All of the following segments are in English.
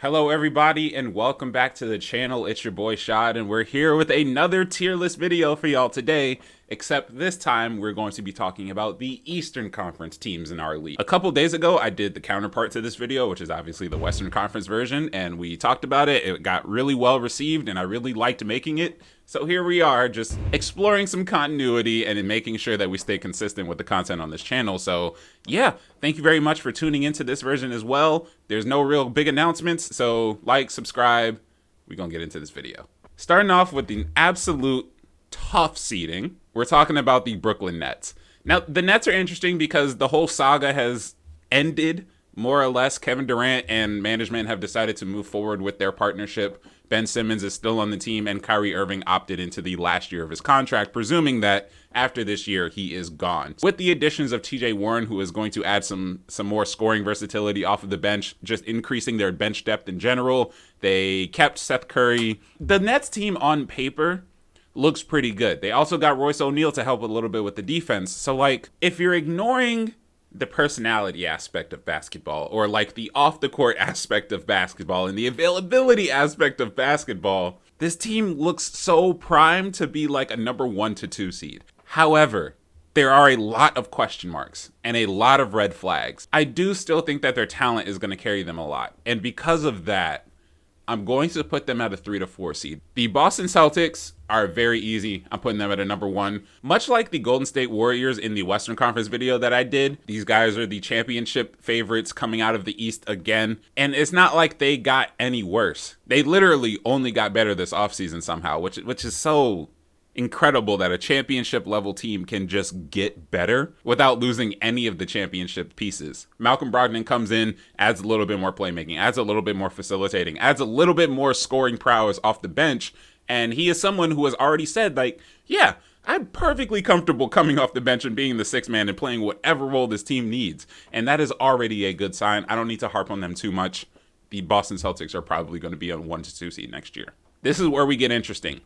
Hello everybody and welcome back to the channel. It's your boy Shad and we're here with another tier list video for y'all today, except this time we're going to be talking about the Eastern Conference teams in our league. A couple days ago I did the counterpart to this video, which is obviously the Western Conference version, and we talked about it. It got really well received and I really liked making it. So here we are, just exploring some continuity and making sure that we stay consistent with the content on this channel. So yeah, thank you very much for tuning into this version as well. There's no real big announcements, so like, subscribe. We're gonna get into this video. Starting off with the absolute tough seeding, we're talking about the Brooklyn Nets. Now, the Nets are interesting because the whole saga has ended, more or less. Kevin Durant and management have decided to move forward with their partnership. Ben Simmons is still on the team, and Kyrie Irving opted into the last year of his contract, presuming that after this year, he is gone. With the additions of TJ Warren, who is going to add some more scoring versatility off of the bench, just increasing their bench depth in general. They kept Seth Curry. The Nets team on paper looks pretty good. They also got Royce O'Neal to help a little bit with the defense. So, like, if you're ignoring the personality aspect of basketball, or like the off the court aspect of basketball and the availability aspect of basketball, this team looks so primed to be like a number 1 to 2 seed. However, there are a lot of question marks and a lot of red flags. I do still think that their talent is going to carry them a lot. And because of that, I'm going to put them at a 3 to 4 seed. The Boston Celtics are very easy. I'm putting them at a number 1. Much like the Golden State Warriors in the Western Conference video that I did, these guys are the championship favorites coming out of the East again. And it's not like they got any worse. They literally only got better this offseason somehow, which is so incredible that a championship level team can just get better without losing any of the championship pieces. Malcolm Brogdon comes in, adds a little bit more playmaking, adds a little bit more facilitating, adds a little bit more scoring prowess off the bench. And he is someone who has already said, like, yeah, I'm perfectly comfortable coming off the bench and being the sixth man and playing whatever role this team needs. And that is already a good sign. I don't need to harp on them too much. The Boston Celtics are probably going to be a 1 to 2 seed next year. This is where we get interesting,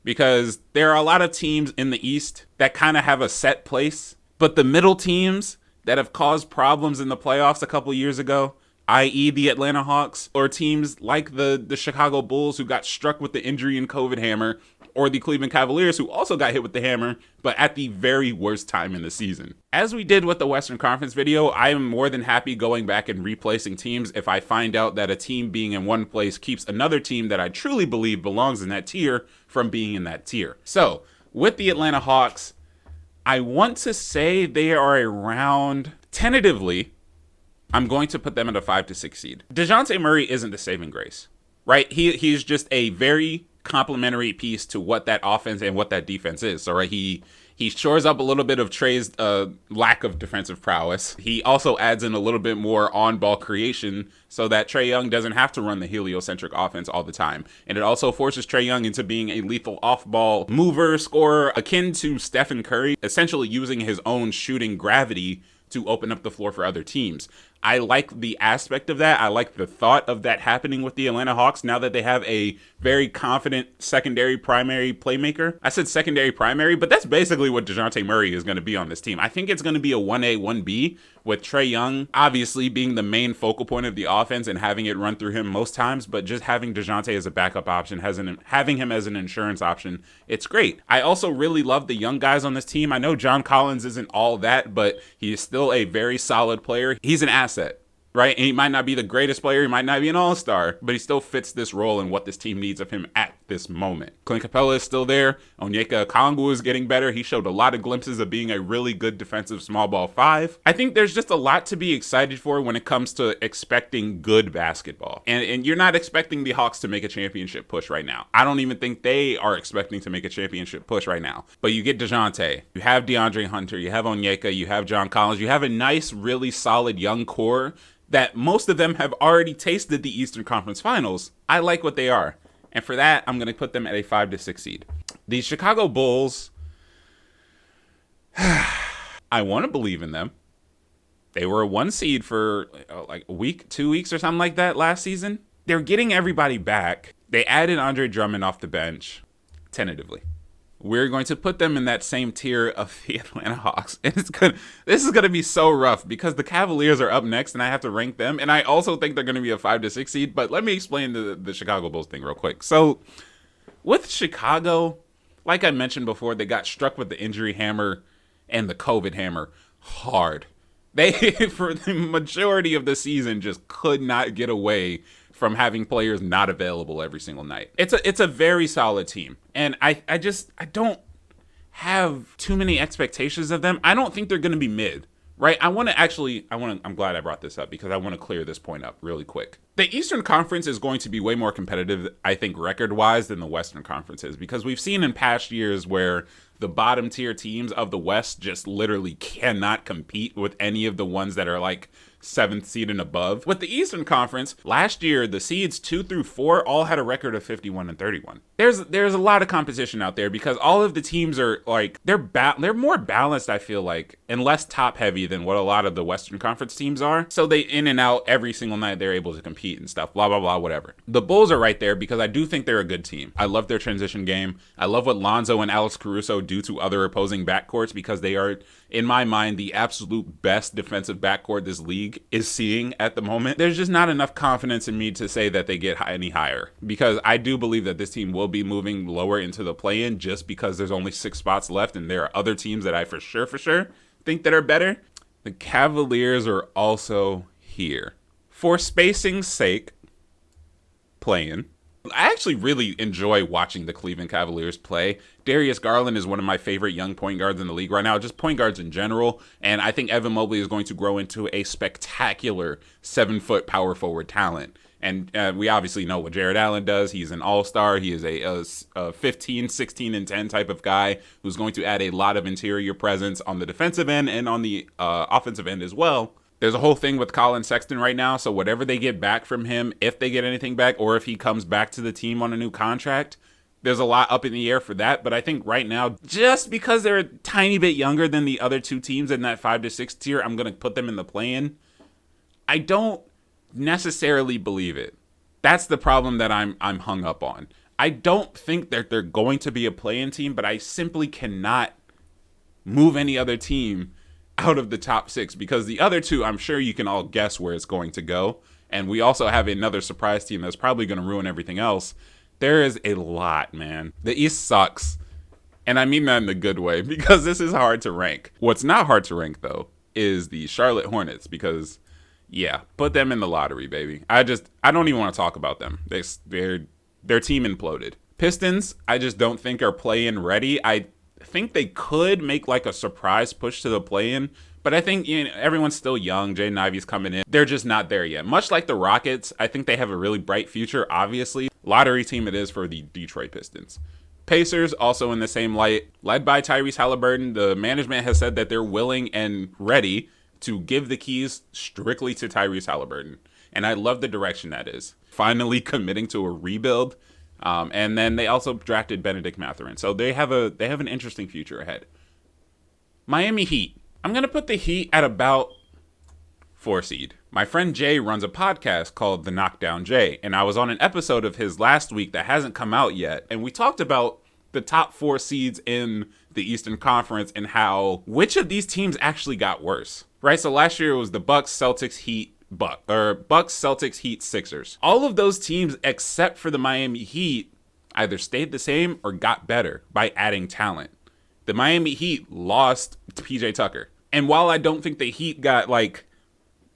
because there are a lot of teams in the East that kind of have a set place, but the middle teams that have caused problems in the playoffs a couple years ago, i.e. the Atlanta Hawks, or teams like the Chicago Bulls who got struck with the injury and COVID hammer, or the Cleveland Cavaliers who also got hit with the hammer, but at the very worst time in the season. As we did with the Western Conference video, I am more than happy going back and replacing teams if I find out that a team being in one place keeps another team that I truly believe belongs in that tier from being in that tier. So, with the Atlanta Hawks, I want to say they are around, tentatively, I'm going to put them at a 5 to 6 seed. DeJounte Murray isn't the saving grace, right? He's just a very complementary piece to what that offense and what that defense is. So, right, he shores up a little bit of Trey's lack of defensive prowess. He also adds in a little bit more on-ball creation so that Trae Young doesn't have to run the heliocentric offense all the time. And it also forces Trae Young into being a lethal off-ball mover, scorer, akin to Stephen Curry, essentially using his own shooting gravity to open up the floor for other teams. I like the aspect of that. I like the thought of that happening with the Atlanta Hawks now that they have a very confident secondary primary playmaker. I said secondary primary, but that's basically what DeJounte Murray is going to be on this team. I think it's going to be a 1A, 1B with Trae Young obviously being the main focal point of the offense and having it run through him most times, but just having DeJounte as a backup option, having him as an insurance option, it's great. I also really love the young guys on this team. I know John Collins isn't all that, but he is still a very solid player. He's an asset, right? And he might not be the greatest player, he might not be an all-star, but he still fits this role and what this team needs of him at this moment. Clint Capella is still there. Onyeka Okongwu is getting better. He showed a lot of glimpses of being a really good defensive small ball 5. I think there's just a lot to be excited for when it comes to expecting good basketball. And you're not expecting the Hawks to make a championship push right now. I don't even think they are expecting to make a championship push right now. But you get DeJounte, you have DeAndre Hunter, you have Onyeka, you have John Collins, you have a nice, really solid young core that most of them have already tasted the Eastern Conference Finals. I like what they are. And for that, I'm going to put them at a 5 to 6 seed. The Chicago Bulls, I want to believe in them. They were a 1 seed for like a week, 2 weeks or something like that last season. They're getting everybody back. They added Andre Drummond off the bench, tentatively. we're going to put them in that same tier of the Atlanta Hawks. And this is gonna be so rough because the Cavaliers are up next and I have to rank them. And I also think they're gonna be a 5 to 6 seed. But let me explain the Chicago Bulls thing real quick. So with Chicago, like I mentioned before, they got struck with the injury hammer and the COVID hammer hard. They, for the majority of the season, just could not get away from having players not available every single night. It's a very solid team. And I don't have too many expectations of them. I don't think they're going to be mid, right? I'm glad I brought this up because I want to clear this point up really quick. The Eastern Conference is going to be way more competitive, I think, record-wise than the Western Conference is, because we've seen in past years where the bottom tier teams of the West just literally cannot compete with any of the ones that are like 7th seed and above. With the Eastern Conference, last year, the seeds 2 through 4 all had a record of 51 and 31. There's a lot of competition out there because all of the teams are like, they're more balanced, I feel like, and less top heavy than what a lot of the Western Conference teams are. So they in and out every single night, they're able to compete and stuff, blah, blah, blah, whatever. The Bulls are right there because I do think they're a good team. I love their transition game. I love what Lonzo and Alex Caruso do to other opposing backcourts because they are, in my mind, the absolute best defensive backcourt this league is seeing at the moment. There's just not enough confidence in me to say that they get any higher because I do believe that this team will be moving lower into the play-in just because there's only 6 spots left and there are other teams that I for sure think that are better. The Cavaliers are also here. For spacing's sake, play-in. I actually really enjoy watching the Cleveland Cavaliers play. Darius Garland is one of my favorite young point guards in the league right now, just point guards in general. And I think Evan Mobley is going to grow into a spectacular 7-foot power forward talent. And we obviously know what Jared Allen does. He's an all-star. He is a 15, 16, and 10 type of guy who's going to add a lot of interior presence on the defensive end and on the offensive end as well. There's a whole thing with Colin Sexton right now, so whatever they get back from him, if they get anything back, or if he comes back to the team on a new contract, there's a lot up in the air for that. But I think right now, just because they're a tiny bit younger than the other two teams in that 5 to 6 tier, I'm going to put them in the play-in. I don't necessarily believe it. That's the problem that I'm hung up on. I don't think that they're going to be a play-in team, but I simply cannot move any other team out of the top 6 because the other two, I'm sure you can all guess where it's going to go. And we also have another surprise team that's probably going to ruin everything else. There is a lot, man. The East sucks. And I mean that in the good way because this is hard to rank. What's not hard to rank, though, is the Charlotte Hornets because, yeah, put them in the lottery, baby. I don't even want to talk about them. Their team imploded. Pistons, I just don't think are play-in ready. I think they could make like a surprise push to the play-in, but I think everyone's still young. Jaden Ivey's coming in. They're just not there yet. Much like the Rockets, I think they have a really bright future, obviously. Lottery team it is for the Detroit Pistons. Pacers, also in the same light, led by Tyrese Halliburton. The management has said that they're willing and ready to give the keys strictly to Tyrese Halliburton. And I love the direction that is. Finally committing to a rebuild. And then they also drafted Benedict Mathurin. So they have an interesting future ahead. Miami Heat. I'm going to put the Heat at about 4 seed. My friend Jay runs a podcast called The Knockdown Jay. And I was on an episode of his last week that hasn't come out yet. And we talked about the top 4 seeds in the Eastern Conference and which of these teams actually got worse. Right? So last year it was the Bucks, Celtics, Heat, Bucks, Celtics, Heat, Sixers. All of those teams, except for the Miami Heat, either stayed the same or got better by adding talent. The Miami Heat lost PJ Tucker. And while I don't think the Heat got like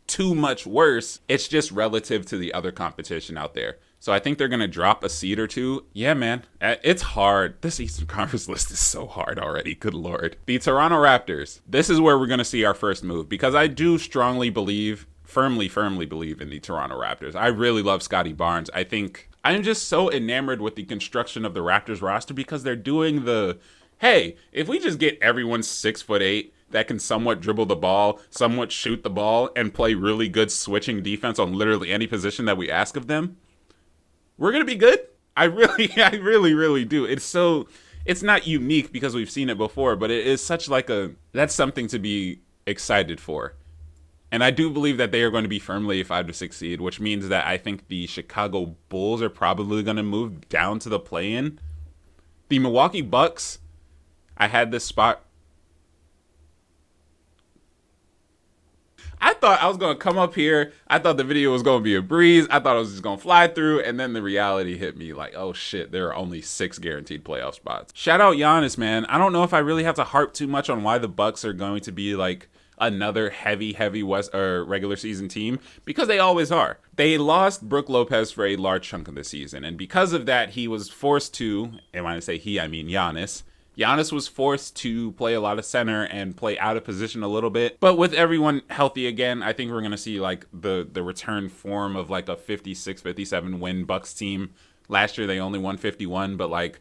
too much worse, it's just relative to the other competition out there. So I think they're going to drop a seed or two. Yeah, man, it's hard. This Eastern Conference list is so hard already. Good Lord. The Toronto Raptors. This is where we're going to see our first move because I do firmly believe in the Toronto Raptors. I really love Scotty Barnes. I think I'm just so enamored with the construction of the Raptors roster because they're doing hey, if we just get everyone 6'8" that can somewhat dribble the ball, somewhat shoot the ball, and play really good switching defense on literally any position that we ask of them, we're going to be good. I really do. It's not unique because we've seen it before, but it is such that's something to be excited for. And I do believe that they are going to be firmly a 5 to 6 seed, which means that I think the Chicago Bulls are probably going to move down to the play-in. The Milwaukee Bucks, I had this spot. I thought I was going to come up here. I thought the video was going to be a breeze. I thought I was just going to fly through. And then the reality hit me like, oh shit, there are only 6 guaranteed playoff spots. Shout out Giannis, man. I don't know if I really have to harp too much on why the Bucks are going to be like another heavy West or regular season team, because they always are. They lost Brook Lopez for a large chunk of the season. And because of that, he was forced to, and when I say he, I mean Giannis. Giannis was forced to play a lot of center and play out of position a little bit. But with everyone healthy again, I think we're going to see like the return form of like a 56, 57 win Bucks team. Last year they only won 51, but like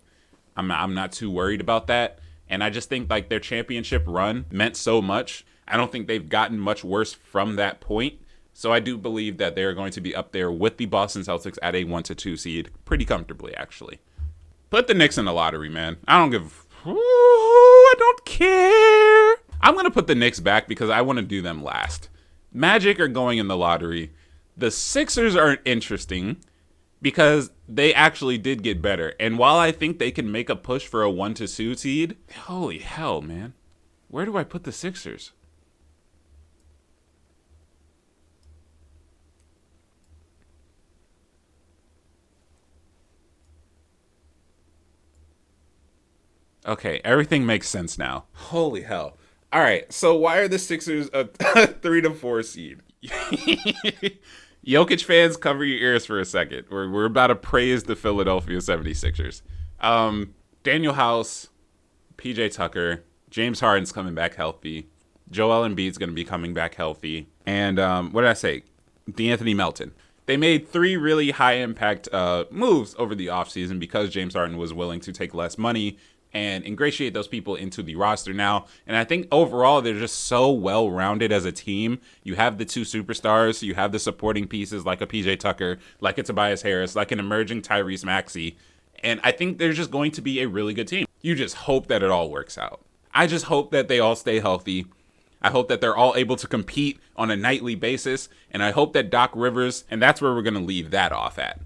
I'm not too worried about that. And I just think like their championship run meant so much. I don't think they've gotten much worse from that point. So I do believe that they're going to be up there with the Boston Celtics at a 1-2 seed pretty comfortably, actually. Put the Knicks in the lottery, man. I don't give... Ooh, I don't care. I'm going to put the Knicks back because I want to do them last. Magic are going in the lottery. The Sixers are interesting because they actually did get better. And while I think they can make a push for a 1-2 seed, holy hell, man. Where do I put the Sixers? Okay, everything makes sense now. Holy hell. All right, so why are the Sixers a 3-4 seed? Jokic fans, cover your ears for a second. We're about to praise the Philadelphia 76ers. Daniel House, PJ Tucker, James Harden's coming back healthy. Joel Embiid's going to be coming back healthy. And what did I say? DeAnthony Melton. They made 3 really high-impact moves over the offseason because James Harden was willing to take less money and ingratiate those people into the roster now. And I think overall, they're just so well-rounded as a team. You have the 2 superstars. You have the supporting pieces like a PJ Tucker, like a Tobias Harris, like an emerging Tyrese Maxey. And I think they're just going to be a really good team. You just hope that it all works out. I just hope that they all stay healthy. I hope that they're all able to compete on a nightly basis. And I hope that Doc Rivers, and that's where we're going to leave that off at.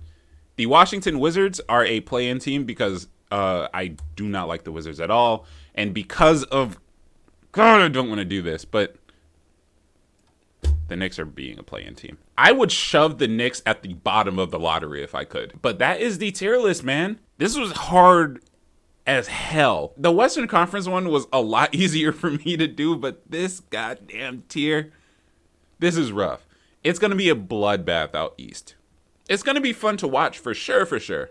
The Washington Wizards are a play-in team because I do not like the Wizards at all. And because of... God, I don't want to do this, but the Knicks are being a play-in team. I would shove the Knicks at the bottom of the lottery if I could. But that is the tier list, man. This was hard as hell. The Western Conference one was a lot easier for me to do, but this goddamn tier, this is rough. It's going to be a bloodbath out east. It's going to be fun to watch for sure.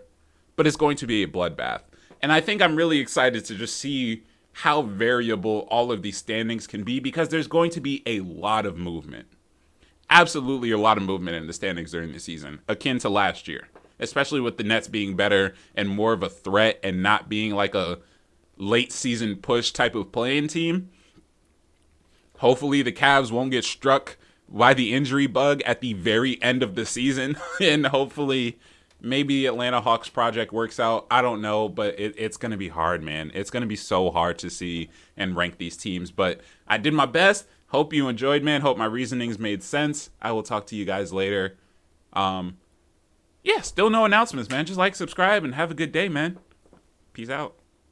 But it's going to be a bloodbath. And I think I'm really excited to just see how variable all of these standings can be because there's going to be a lot of movement. Absolutely a lot of movement in the standings during the season, akin to last year. Especially with the Nets being better and more of a threat and not being like a late season push type of playing team. Hopefully the Cavs won't get struck by the injury bug at the very end of the season. And hopefully maybe the Atlanta Hawks project works out. I don't know, but it's going to be hard, man. It's going to be so hard to see and rank these teams. But I did my best. Hope you enjoyed, man. Hope my reasonings made sense. I will talk to you guys later. Yeah, still no announcements, man. Just like, subscribe, and have a good day, man. Peace out.